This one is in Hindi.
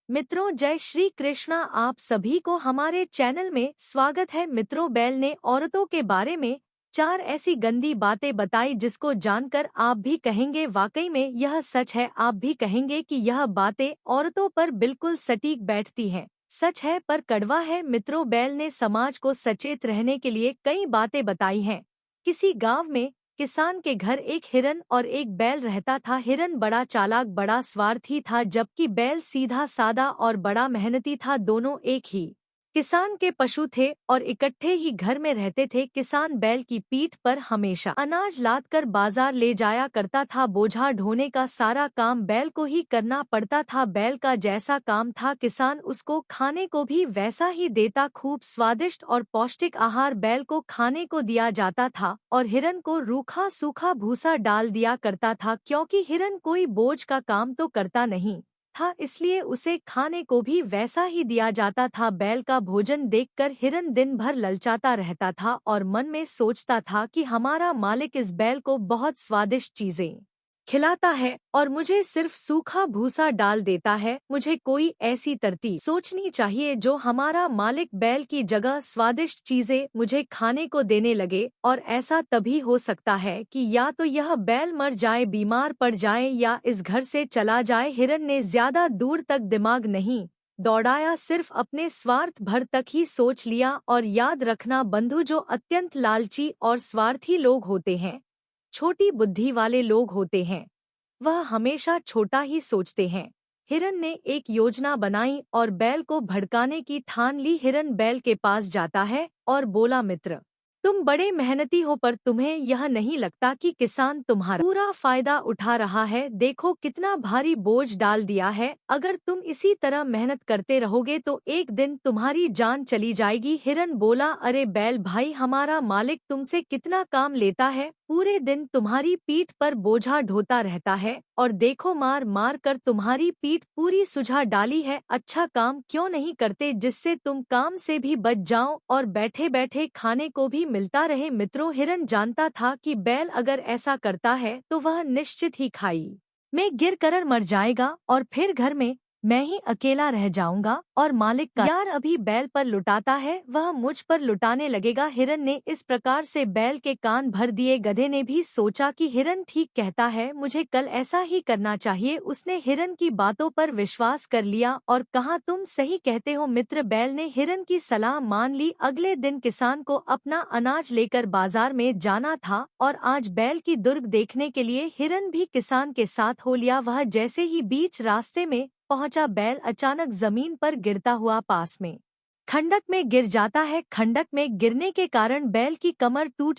मित्रों, जय श्री कृष्णा। आप सभी को हमारे चैनल में स्वागत है। मित्रों, बैल ने औरतों के बारे में 4 ऐसी गंदी बातें बताई जिसको जानकर आप भी कहेंगे वाकई में यह सच है। आप भी कहेंगे कि यह बातें औरतों पर बिल्कुल सटीक बैठती हैं। सच है पर कड़वा है। मित्रों, बैल ने समाज को सचेत रहने के लिए कई बातें बताई हैं। किसी गांव में किसान के घर एक हिरन और एक बैल रहता था। हिरन बड़ा चालाक, बड़ा स्वार्थी था, जबकि बैल सीधा सादा और बड़ा मेहनती था। दोनों एक ही किसान के पशु थे और इकट्ठे ही घर में रहते थे। किसान बैल की पीठ पर हमेशा अनाज लाद कर बाजार ले जाया करता था। बोझा ढोने का सारा काम बैल को ही करना पड़ता था। बैल का जैसा काम था, किसान उसको खाने को भी वैसा ही देता। खूब स्वादिष्ट और पौष्टिक आहार बैल को खाने को दिया जाता था और हिरन को रूखा सूखा भूसा डाल दिया करता था, क्योंकि हिरन कोई बोझ का काम तो करता नहीं था, इसलिए उसे खाने को भी वैसा ही दिया जाता था। बैल का भोजन देखकर हिरन दिन भर ललचाता रहता था और मन में सोचता था कि हमारा मालिक इस बैल को बहुत स्वादिष्ट चीजें खिलाता है और मुझे सिर्फ सूखा भूसा डाल देता है। मुझे कोई ऐसी तरकीब सोचनी चाहिए जो हमारा मालिक बैल की जगह स्वादिष्ट चीजें मुझे खाने को देने लगे, और ऐसा तभी हो सकता है कि या तो यह बैल मर जाए, बीमार पड़ जाए, या इस घर से चला जाए। हिरन ने ज्यादा दूर तक दिमाग नहीं दौड़ाया, सिर्फ अपने स्वार्थ भर तक ही सोच लिया। और याद रखना बंधु, जो अत्यंत लालची और स्वार्थी लोग होते हैं, छोटी बुद्धि वाले लोग होते हैं, वह हमेशा छोटा ही सोचते हैं। हिरन ने एक योजना बनाई और बैल को भड़काने की ठान ली। हिरन बैल के पास जाता है और बोला, मित्र, तुम बड़े मेहनती हो, पर तुम्हें यह नहीं लगता कि किसान तुम्हारा पूरा फायदा उठा रहा है? देखो कितना भारी बोझ डाल दिया है। अगर तुम इसी तरह मेहनत करते रहोगे तो एक दिन तुम्हारी जान चली जाएगी। हिरन बोला, अरे बैल भाई, हमारा मालिक तुमसे कितना काम लेता है, पूरे दिन तुम्हारी पीठ पर बोझा ढोता रहता है, और देखो मार मार कर तुम्हारी पीठ पूरी सुझा डाली है। अच्छा काम क्यों नहीं करते जिससे तुम काम से भी बच जाओ और बैठे बैठे खाने को भी मिलता रहे? मित्रों, हिरन जानता था कि बैल अगर ऐसा करता है तो वह निश्चित ही खाई में गिर कर मर जाएगा और फिर घर में मैं ही अकेला रह जाऊंगा और मालिक का यार अभी बैल पर लुटाता है, वह मुझ पर लुटाने लगेगा। हिरन ने इस प्रकार से बैल के कान भर दिए। गधे ने भी सोचा कि हिरन ठीक कहता है, मुझे कल ऐसा ही करना चाहिए। उसने हिरन की बातों पर विश्वास कर लिया और कहा, तुम सही कहते हो मित्र। बैल ने हिरन की सलाह मान ली। अगले दिन किसान को अपना अनाज लेकर बाजार में जाना था और आज बैल की दुर्ग देखने के लिए हिरन भी किसान के साथ हो लिया। वह जैसे ही बीच रास्ते में पहुंचा, बैल अचानक जमीन पर गिरता हुआ पास में खंडक में गिर जाता है। खंडक में गिरने के कारण बैल की कमर टूट